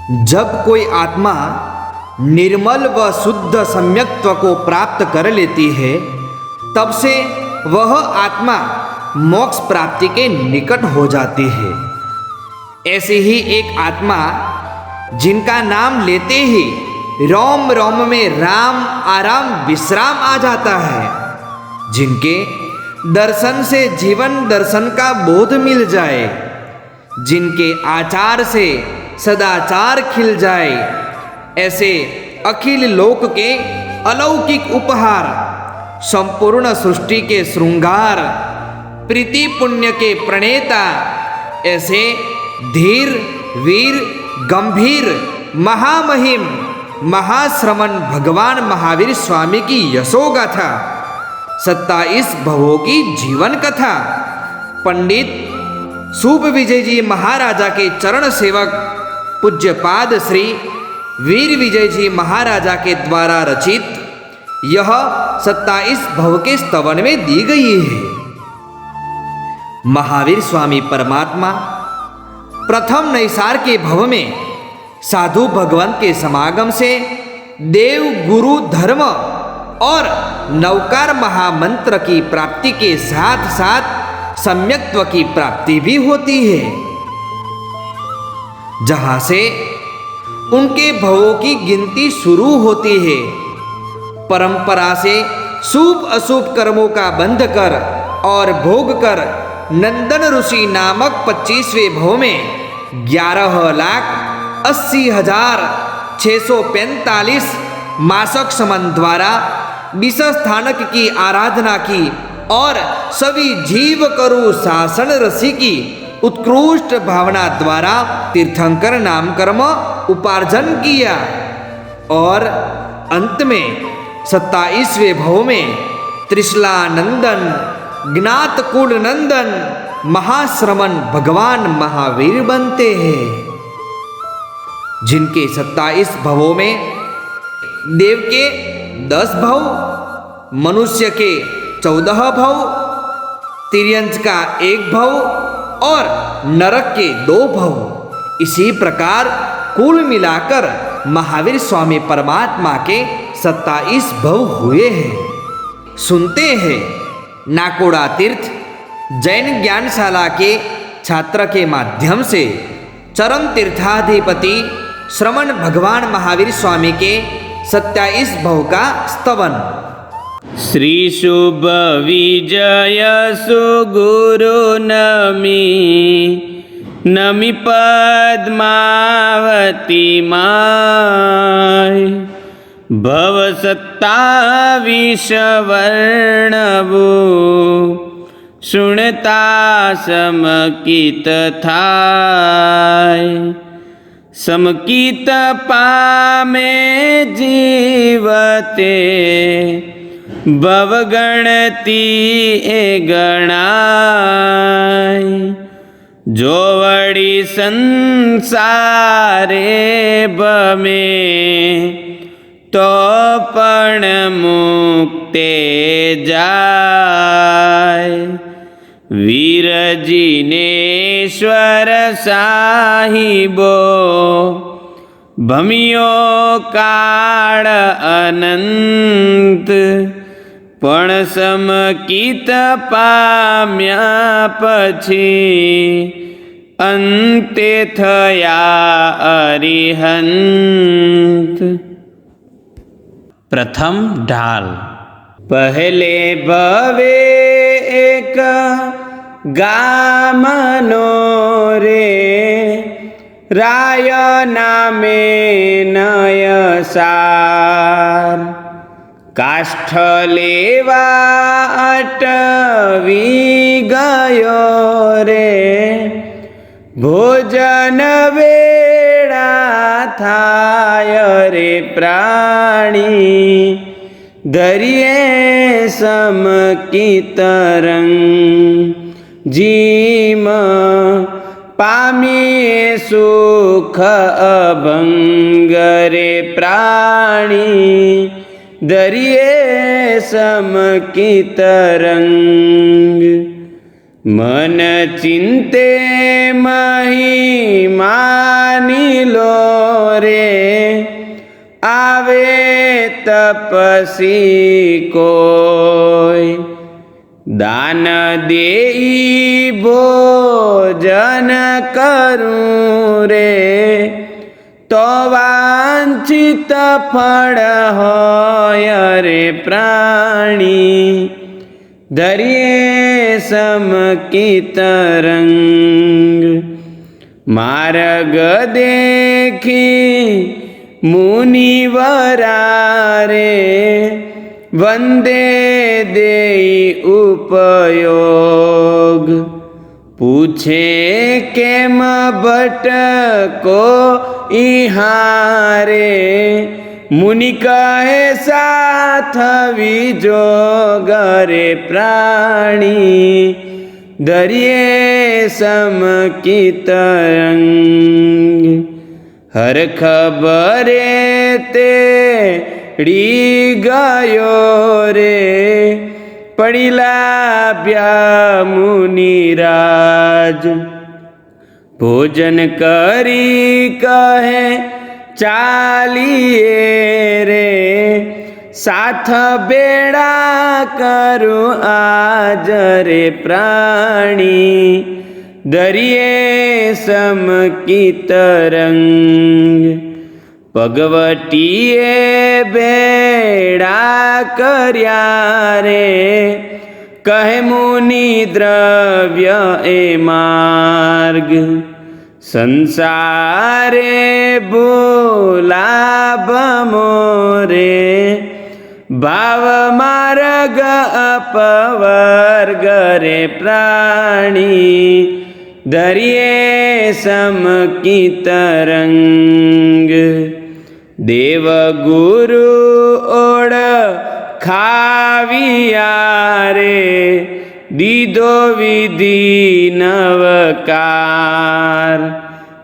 जब कोई आत्मा निर्मल व शुद्ध सम्यक्त्व को प्राप्त कर लेती है, तब से वह आत्मा मोक्ष प्राप्ति के निकट हो जाती है। ऐसे ही एक आत्मा जिनका नाम लेते ही रोम रोम में राम आराम विश्राम आ जाता है, जिनके दर्शन से जीवन दर्शन का बोध मिल जाए, जिनके आचार से सदाचार खिल जाए, ऐसे अखिल लोक के अलौकिक उपहार, संपूर्ण सृष्टि के श्रृंगार, प्रीति पुण्य के प्रणेता, ऐसे धीर वीर गंभीर महामहिम महाश्रमण भगवान महावीर स्वामी की यशोगाथा, 27 भवों की जीवन कथा, पंडित शुभ विजय जी महाराजा के चरण सेवक पूज्यपाद श्री वीर विजय जी महाराजा के द्वारा रचित यह 27 भव के स्तवन में दी गई है। महावीर स्वामी परमात्मा प्रथम नैसार के भव में साधु भगवंत के समागम से देव गुरु धर्म और नवकार महामंत्र की प्राप्ति के साथ साथ सम्यक्त्व की प्राप्ति भी होती है, जहां से उनके भवों की गिनती शुरू होती है। परंपरा से शुभ अशुभ कर्मों का बंध कर और भोग कर नंदन ऋषि नामक 25वें भव में 11,80,645 मासक समन द्वारा विष स्थानक की आराधना की और सभी जीव करु शासन रसी की उत्कृष्ट भावना द्वारा तीर्थंकर नाम कर्म उपार्जन किया और अंत में 27वें भव में त्रिशला नंदन ज्ञात कुल नंदन महाश्रमण भगवान महावीर बनते हैं, जिनके 27 भवों में देव के 10 भव, मनुष्य के 14 भव, तिर्यंच का 1 भव और नरक के 2 भव। इसी प्रकार कुल मिलाकर महावीर स्वामी परमात्मा के 27 भव हुए हैं। सुनते हैं नाकोड़ा तीर्थ जैन ज्ञानशाला के छात्र के माध्यम से चरण तीर्थाधिपति श्रमण भगवान महावीर स्वामी के 27 भव का स्तवन। श्री शुभ विजय सुगुरु नमी नमि पद्मावती माय भव 27 वर्णवो सुनता समकित थाय समकित पामे जीवते भवगणति ए गणाय जो वड़ी संसारे बमे तो पण मुक्ते जाय वीर जिनेश्वर साहिबो भमियो काळ अनंत पण समकित पाम्या પછી અંતે થયા અરિહંત। प्रथम ढाल। पहले भवे एक गामनो रे राय नामे नयसार काष्ठ लेवा अटवी गयो रे भोजन वेळा थाय रे प्राणी दरिये समकित रंग जीम पामिये सुख अभंग रे प्राणी दरिये समकित रंग મન ચિંતે મહિમાની લો રે, આવે તપસી કોઈ, દાન દેઈ ભોજન કરું રે, તો વાંછિત ફળ હોય રે પ્રાણી, ધર્યે સમકી તરંગ. માર્ગ દેખી મુનિવરા રે, વંદે દેઈ ઉપયોગ. પૂછે કેમ ભટકો ઇહારે, મુનિ કહે સાથ વિજોગરે પ્રાણી, ધર્યે સમકી તરંગ. હર ખબરે તેડી ગયો રે, પડી લાભ્યા મુનિરાજ. ભોજન કરી કહે ચાલીએ રે, સાથ બેડા કરું આજ રે પ્રાણી, ધર્યે સમકી તરંગ. ભગવટીએ બેડા કર્યા રે, કહે મુનિ દ્રવ્ય એ માર્ગ. સંસારે ભૂલાભ મોરે, ભાવ માર્ગ અપવર્ગ રે પ્રાણી, ધર્યે સમકી તરંગ. દેવગુરુ ઓળખાવ્યા રે, દીધો વિધિ નવકાર.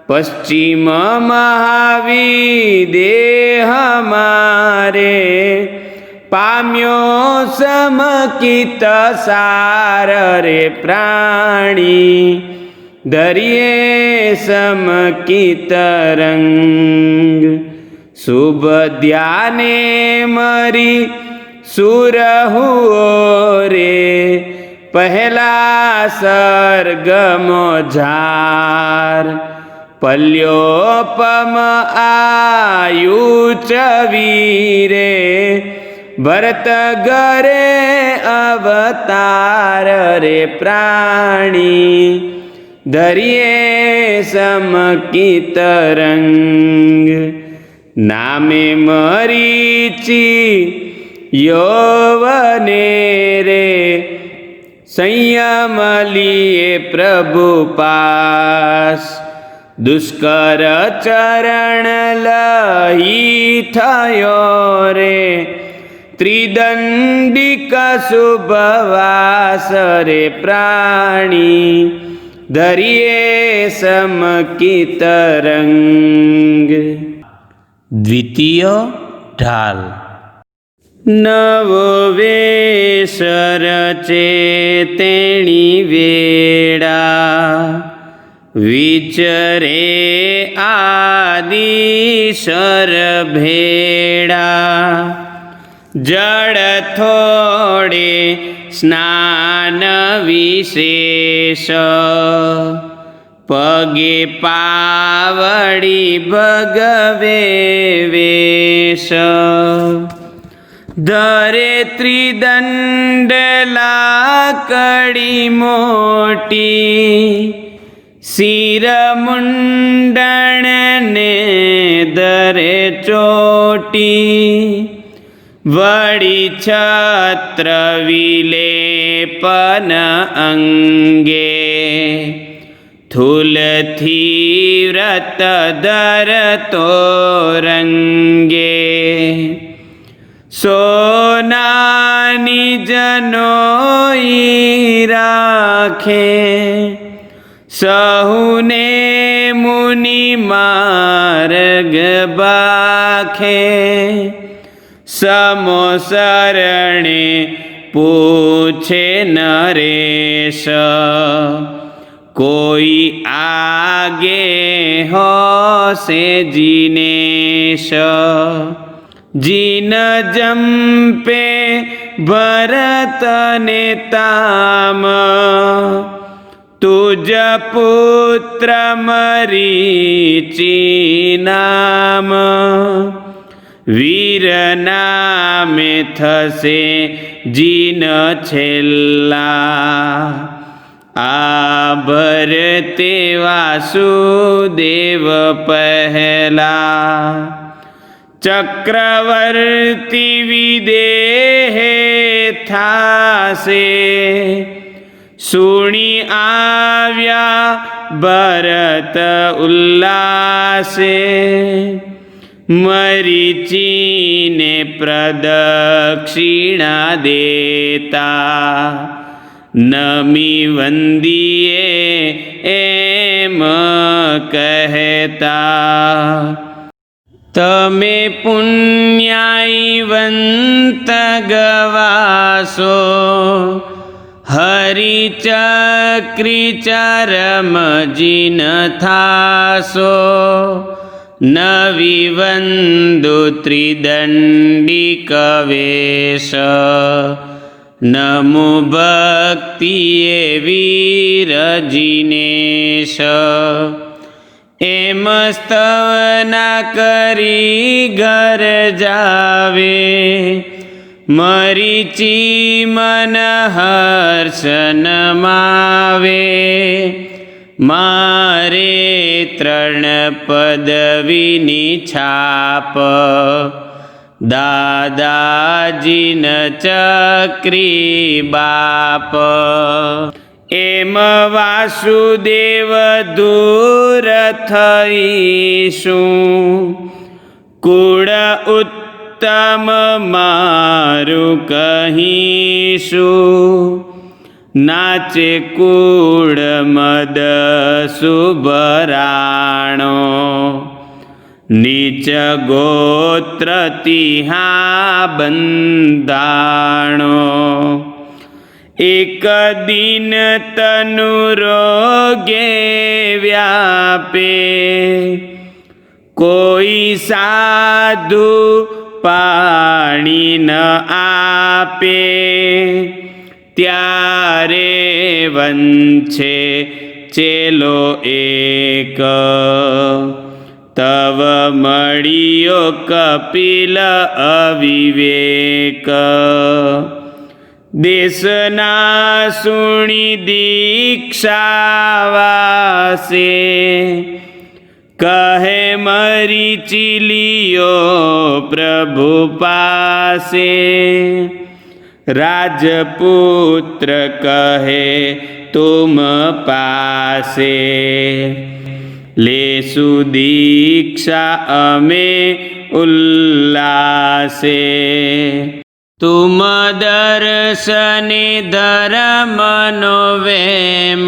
પશ્ચિમ મહાવિદેહ મારે, પામ્યો સમકિત સાર રે પ્રાણી, ધર્યે સમકી તરંગ. શુભ ધ્યાને મરી સુરહુઓ રે, પહેલા સર્ગમો ઝાર. પલ્યોપમ આયુચ વીરે, ભરત ગરે અવતાર રે પ્રાણી, ધર્યે સમકી તરંગ. નામે મરીચી યૌવને રે, સંયમ લીએ પ્રભુ પાસ. દુષ્કર ચરણ લહી થયો રે, ત્રિદંડિક શુભવાસ રે પ્રાણી, ધર્યે સમકી તરંગ. દ્વિતીય ઢાલ. નવો વેશ રચે તેણી વેળા, વિચરે આદિશર ભેળા. જળ થોડે સ્નાન વિશેષ, પગે પાવડી ભગવે વેશ. ધરે ત્રિદંડ લાકડી મોટી, શિર મુંડણ ને ધરે ચોટી. વળી છત્ર વિલેપન અંગે, થૂલથી વ્રત ધરતો રંગે. સોનાની જનોઈ રાખે, સહુને મુનિ માર્ગ બાખે. સમો શરણે પૂછે નરેશ, કોઈ આગે હોશે જીનેશ. જીન જંપે ભરતને તામ, તુજ પુત્ર મરીચી નામ. વીર નામે થશે જીન છેલ્લા, આ ભરતે વાસુદેવ પહેલા. ચક્રવર્તી વિદેહે થાશે, સુણી આવ્યા ભરત ઉલ્લાસે. મરીચીને પ્રદક્ષિણા દેતા, નમી વંદીએ એમ કહેતા. તમે પુણ્યાયવંત ગવાસો, હરિચક્રી ચરમ જીન થાસો. નવી વંદુ ત્રિદંડી કવેશ, નમો ભક્તિએ વીર જીનેશ. એમ સ્તવના કરી ઘર જાવે, મરીચી મન હર્ષ નમાવે. મારે 3 પદવીની છાપ, દાદાજીન ચક્રી બાપ. એમ વાસુદેવ દૂર થઈશું, કુળ ઉત્તમ મારું કહીશું. નાચે કુળ મદ સુભરાણો, નીચ ગોત્ર તિહા બંધાણો. એક દિન તનુ રોગે વ્યાપે, કોઈ સાધુ પાણી ન આપે. ત્યારે વંશે ચેલો એક, તવ મળ્યો કપિલ અવિવેક. દેશના સુણી દીક્ષાવાસે, કહે મરીચી પ્રભુ પાસે. રાજપુત્ર કહે તુમ પાસે, લેસુ દીક્ષા અમે ઉલ્લાસે. તુમ દર્શને ધર્મનો વેમ,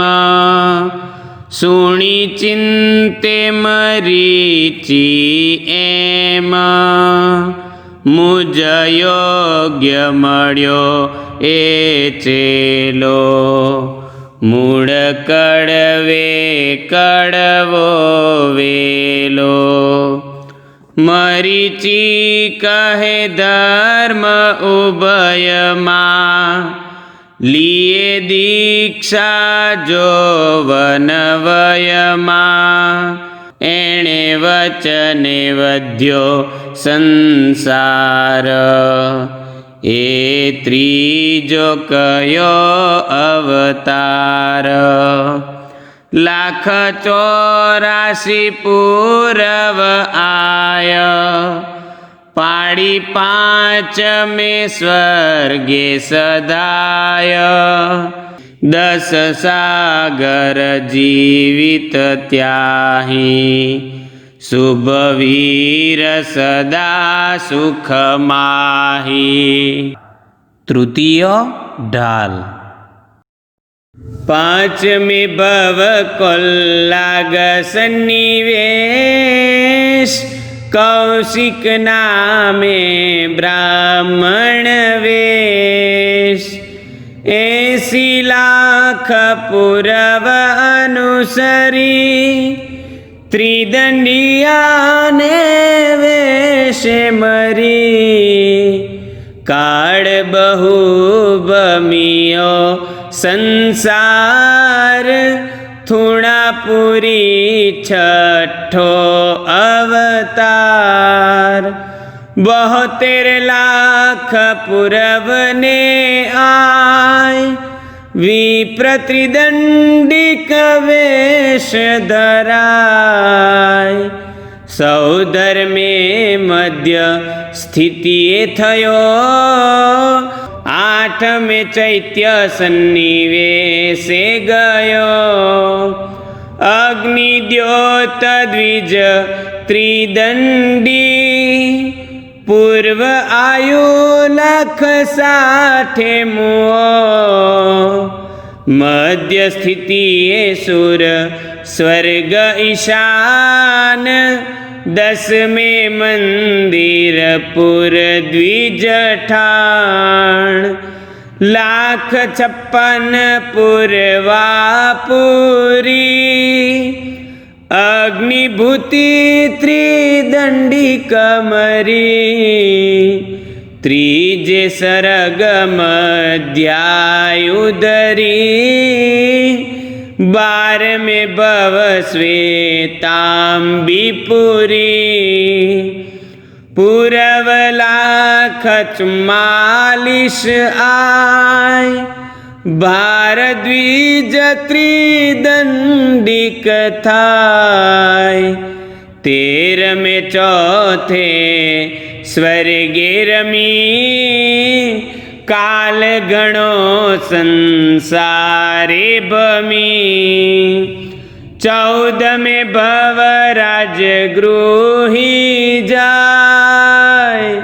સુણી ચિંતે મરીચી એમ. મુજ યોગ્ય મળ્યો એ ચેલો, મૂળ કડવે કડવો વેલો. મરીચી કહે ધર્મ ઉભયમાં, લીએ દીક્ષા જો વનવયમાં. એણે વચને વધ્યો સંસાર, એ ત્રીજો કયો અવતાર. 1,84 પૂરવ આય, પાડી 5 સ્વર્ગે સદાય. 10 સાગર જીવિત ત્યાહી, શુભવીર સદા સુખ માહી. તૃતીય ઢાલ. 5મી ભવ કોલ્લાગ સન્નિવેશ, કૌશિક નામે બ્રાહ્મણ વેશ. 80 લાખ પૂરવ અનુસરી ત્રિદંડિયાને વેશે મરી કાળ બહુ બમિયો સંસાર થૂણાપુરી છઠ્ઠો અવતાર 72 લાખ પૂરવને આય વિપ્ર ત્રિદંડિક વેશ ધરાય સૌ ધર્મે મધ્ય સ્થિતિએ થયો 8મે ચૈત્ય સન્નિવેશે ગયો અગ્નિ દ્યોત દ્વિજ ત્રિદંડી પૂર્વ આયુ લખ 60 મુઓ મધ્ય સ્થિતિએ સુર સ્વર્ગ ઈશાન 10મે મંદિર પુર દ્વિજ ઠાણ 1,56,000 પૂર્વાપુરી અગ્નિભૂતિ ત્રિદંડી કમરી ત્રીજે સરગ મધ્યાયુધરી 12મે ભવ શ્વેતાંબીપુરી પૂરવ 1,44,000 આય ભારદ્વિજ ત્રિદંડિક થાય 13મે ચોથે સ્વર્ગે રમી કાલ ગણો સંસારે ભમી 14મે ભવ રાજગૃહી જાય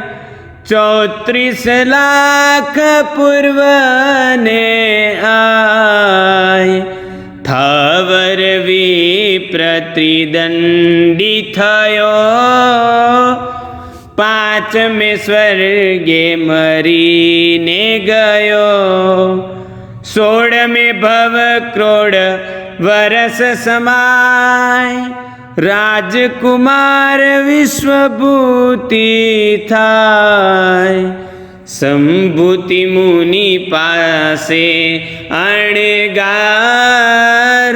34 લાખ પૂર્વને આય થવર વિપ્ર ત્રિદંડી થયો 5મે સ્વર્ગે મરીને ગયો 16મે ભવ ક્રોડ વરસ સમાય રાજકુમાર વિશ્વભૂતિ થાય સંભૂતિ મુનિ પાસે અણગાર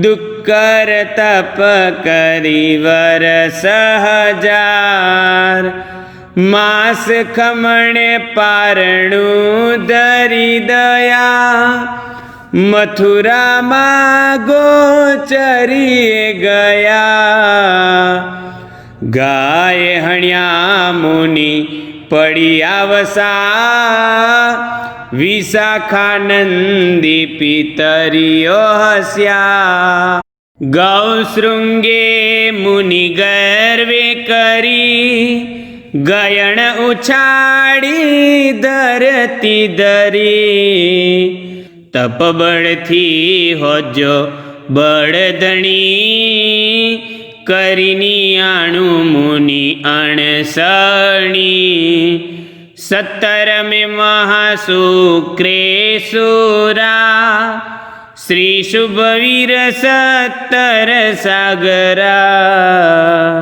દુઃકર તપ કરી વરસ 1000 માસ ખમણે પારણું ધરી દયા મથુરામાં ગોચરીએ ગયા ગાય હણ્યા મુનિ પડ્યા વસા વિશાખાનંદી પિતરીઓ હસ્યા ગૌશૃંગે મુનિ ગર્વે કરી ગયણ ઉછાળી ધરતી ધરી તપબળથી હોજો બળધણી કરીની આણું મુનિ અણસણી 17મે મહાશુક્રેશુરા શ્રી શુભવીર 17 સાગરા